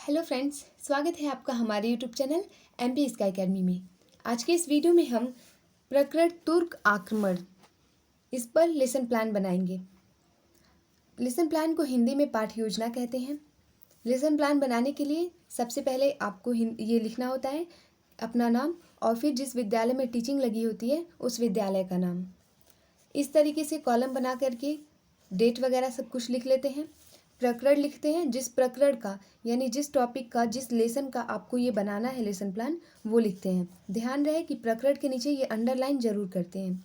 Hello friends, स्वागत है आपका हमारे YouTube channel MP sky academy में। आज के इस वीडियो में हम प्रकृत तुर्क आक्रमण इस पर लेसन प्लान बनाएंगे। लेसन प्लान को हिंदी में पाठ योजना कहते हैं। लेसन प्लान बनाने के लिए सबसे पहले आपको ये लिखना होता है अपना नाम और फिर जिस विद्यालय में टीचिंग लगी होती है उस विद्यालय का नाम। इस तरीके से कॉलम बना करके डेट वगैरह सब कुछ लिख लेते हैं। प्रकरण लिखते हैं, जिस प्रकरण का यानी जिस टॉपिक का जिस लेसन का आपको ये बनाना है लेसन प्लान वो लिखते हैं। ध्यान रहे कि प्रकरण के नीचे ये अंडरलाइन जरूर करते हैं।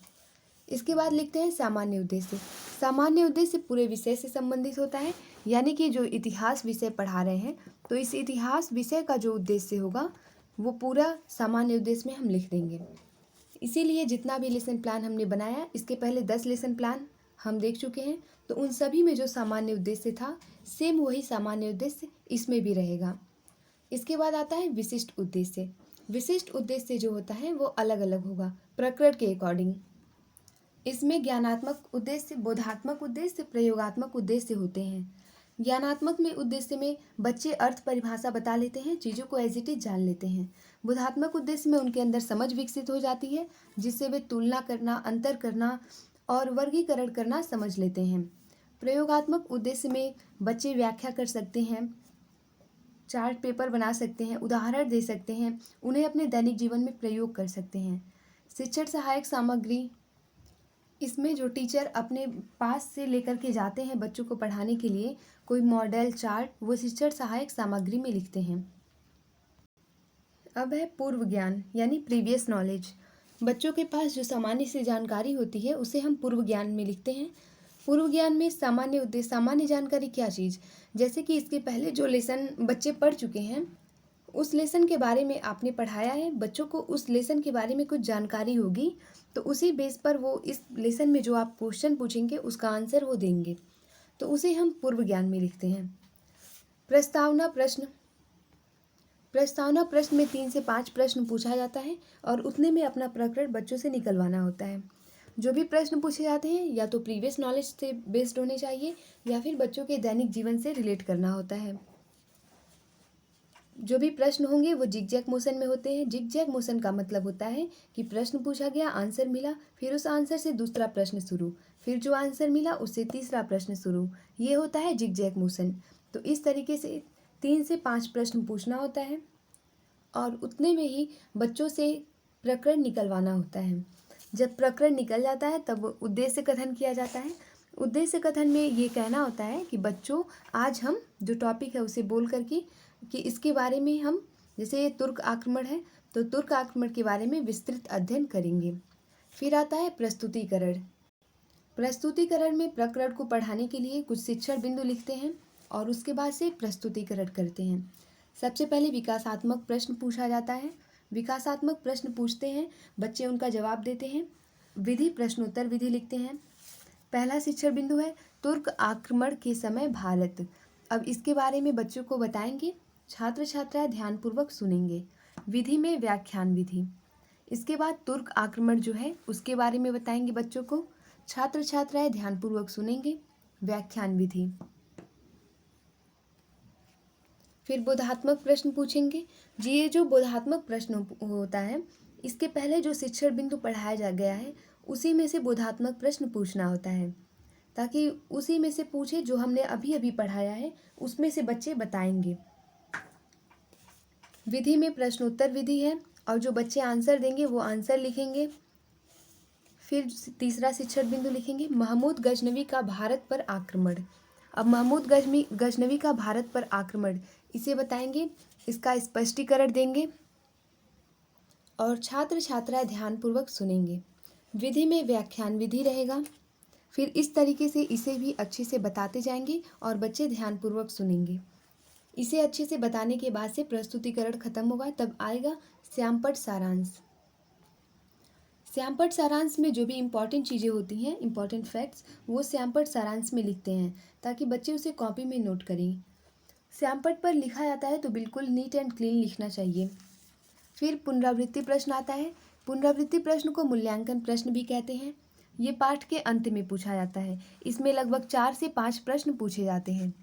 इसके बाद लिखते हैं सामान्य उद्देश्य। सामान्य उद्देश्य पूरे विषय से संबंधित होता है, यानी कि जो इतिहास विषय पढ़ा रहे हैं तो इस इतिहास विषय का जो उद्देश्य होगा वो पूरा सामान्य उद्देश्य में हम लिख देंगे। इसीलिए जितना भी लेसन प्लान हमने बनाया, इसके पहले 10 लेसन प्लान हम देख चुके हैं, तो उन सभी में जो सामान्य उद्देश्य था सेम वही सामान्य उद्देश्य इसमें भी रहेगा। इसके बाद आता है विशिष्ट उद्देश्य। विशिष्ट उद्देश्य जो होता है वो अलग अलग होगा प्रकरण के अकॉर्डिंग। इसमें ज्ञानात्मक उद्देश्य, बोधात्मक उद्देश्य, प्रयोगात्मक उद्देश्य होते हैं। ज्ञानात्मक में उद्देश्य में बच्चे अर्थ परिभाषा बता लेते हैं, चीज़ों को एज इट इज जान लेते हैं। बोधात्मक उद्देश्य में उनके अंदर समझ विकसित हो जाती है, जिससे वे तुलना करना, अंतर करना और वर्गीकरण करना समझ लेते हैं। प्रयोगात्मक उद्देश्य में बच्चे व्याख्या कर सकते हैं, चार्ट पेपर बना सकते हैं, उदाहरण दे सकते हैं, उन्हें अपने दैनिक जीवन में प्रयोग कर सकते हैं। शिक्षण सहायक सामग्री, इसमें जो टीचर अपने पास से लेकर के जाते हैं बच्चों को पढ़ाने के लिए कोई मॉडल चार्ट, वो शिक्षण सहायक सामग्री में लिखते हैं। अब है पूर्व ज्ञान यानी प्रीवियस नॉलेज। बच्चों के पास जो सामान्य से जानकारी होती है उसे हम पूर्व ज्ञान में लिखते हैं। पूर्व ज्ञान में सामान्य उद्देश्य, सामान्य जानकारी क्या चीज़, जैसे कि इसके पहले जो लेसन बच्चे पढ़ चुके हैं उस लेसन के बारे में आपने पढ़ाया है, बच्चों को उस लेसन के बारे में कुछ जानकारी होगी, तो उसी बेस पर वो इस लेसन में जो आप क्वेश्चन पूछेंगे उसका आंसर वो देंगे, तो उसे हम पूर्व ज्ञान में लिखते हैं। प्रस्तावना प्रश्न। प्रस्तावना प्रश्न में 3 से 5 प्रश्न पूछा जाता है और उतने में अपना प्रकरण बच्चों से निकलवाना होता है। जो भी प्रश्न पूछे जाते हैं या तो प्रीवियस नॉलेज से बेस्ड होने चाहिए या फिर बच्चों के दैनिक जीवन से रिलेट करना होता है। जो भी प्रश्न होंगे वो जिगजैग मोशन में होते हैं। जिगजैग मोशन का मतलब होता है कि प्रश्न पूछा गया, आंसर मिला, फिर उस आंसर से दूसरा प्रश्न शुरू, फिर जो आंसर मिला उससे तीसरा प्रश्न शुरू, ये होता है जिगजैग मोशन। तो इस तरीके से 3 से 5 प्रश्न पूछना होता है और उतने में ही बच्चों से प्रकरण निकलवाना होता है। जब प्रकरण निकल जाता है तब उद्देश्य कथन किया जाता है। उद्देश्य कथन में ये कहना होता है कि बच्चों आज हम जो टॉपिक है उसे बोल करके कि इसके बारे में हम, जैसे ये तुर्क आक्रमण है तो तुर्क आक्रमण के बारे में विस्तृत अध्ययन करेंगे। फिर आता है प्रस्तुतिकरण। प्रस्तुतिकरण में प्रकरण को पढ़ाने के लिए कुछ शिक्षण बिंदु लिखते हैं और उसके बाद से प्रस्तुतिकरण करते हैं। सबसे पहले विकासात्मक प्रश्न पूछा जाता है। विकासात्मक प्रश्न पूछते हैं, बच्चे उनका जवाब देते हैं। विधि प्रश्नोत्तर विधि लिखते हैं। पहला शिक्षण बिंदु है तुर्क आक्रमण के समय भारत। अब इसके बारे में बच्चों को बताएंगे, छात्र छात्राएं ध्यानपूर्वक सुनेंगे। विधि में व्याख्यान विधि। इसके बाद तुर्क आक्रमण जो है उसके बारे में बताएंगे बच्चों को, छात्र छात्राएं ध्यानपूर्वक सुनेंगे। व्याख्यान विधि। फिर बोधात्मक प्रश्न पूछेंगे। जी, ये जो बोधात्मक प्रश्न होता है इसके पहले जो शिक्षण बिंदु पढ़ाया जा गया है उसी में से बोधात्मक प्रश्न पूछना होता है, ताकि उसी में से पूछे जो हमने अभी अभी पढ़ाया है उसमें से बच्चे बताएंगे। विधि में प्रश्नोत्तर विधि है और जो बच्चे आंसर देंगे वो आंसर लिखेंगे। फिर तीसरा शिक्षण बिंदु लिखेंगे महमूद गजनवी का भारत पर आक्रमण। अब महमूद गजनवी का भारत पर आक्रमण इसे बताएंगे, इसका स्पष्टीकरण देंगे और छात्र छात्राएं ध्यानपूर्वक सुनेंगे। विधि में व्याख्यान विधि रहेगा। फिर इस तरीके से इसे भी अच्छे से बताते जाएंगे और बच्चे ध्यानपूर्वक सुनेंगे। इसे अच्छे से बताने के बाद से प्रस्तुतिकरण खत्म होगा, तब आएगा श्यामपट्ट सारांश। श्यामपट्ट सारांश में जो भी इम्पॉर्टेंट चीज़ें होती हैं, इम्पॉर्टेंट फैक्ट्स, वो श्यामपट्ट सारांश में लिखते हैं ताकि बच्चे उसे कॉपी में नोट करें। श्यामपट्ट पर लिखा जाता है तो बिल्कुल नीट एंड क्लीन लिखना चाहिए। फिर पुनरावृत्ति प्रश्न आता है। पुनरावृत्ति प्रश्न को मूल्यांकन प्रश्न भी कहते हैं। ये पाठ के अंत में पूछा जाता है। इसमें लगभग 4 से 5 प्रश्न पूछे जाते हैं।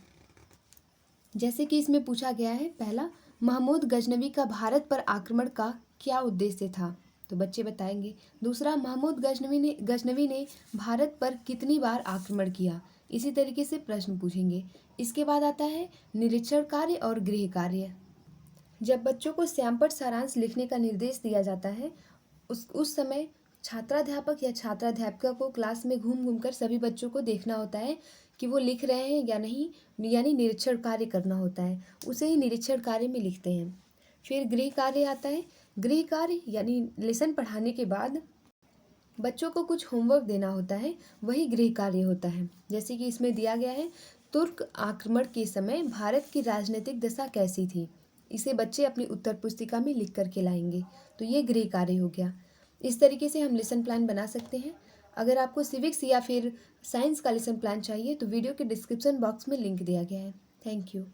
जैसे कि इसमें पूछा गया है, पहला, महमूद गजनवी का भारत पर आक्रमण का क्या उद्देश्य था? तो बच्चे बताएंगे। दूसरा, महमूद गजनवी ने भारत पर कितनी बार आक्रमण किया? इसी तरीके से प्रश्न पूछेंगे। इसके बाद आता है निरीक्षण कार्य और गृह कार्य। जब बच्चों को श्यामपट्ट सारांश लिखने का निर्देश दिया जाता है, उस समय छात्राध्यापक या छात्राध्यापिका को क्लास में घूम घूम कर सभी बच्चों को देखना होता है कि वो लिख रहे हैं या नहीं, यानी निरीक्षण कार्य करना होता है। उसे ही निरीक्षण कार्य में लिखते हैं। फिर गृह कार्य आता है। गृह कार्य यानी लेसन पढ़ाने के बाद बच्चों को कुछ होमवर्क देना होता है, वही गृह कार्य होता है। जैसे कि इसमें दिया गया है, तुर्क आक्रमण के समय भारत की राजनीतिक दशा कैसी थी? इसे बच्चे अपनी उत्तर पुस्तिका में लिख करके लाएंगे। तो ये गृह कार्य हो गया। इस तरीके से हम लेसन प्लान बना सकते हैं। अगर आपको सिविक्स या फिर साइंस का लेसन प्लान चाहिए तो वीडियो के डिस्क्रिप्शन बॉक्स में लिंक दिया गया है। Thank you.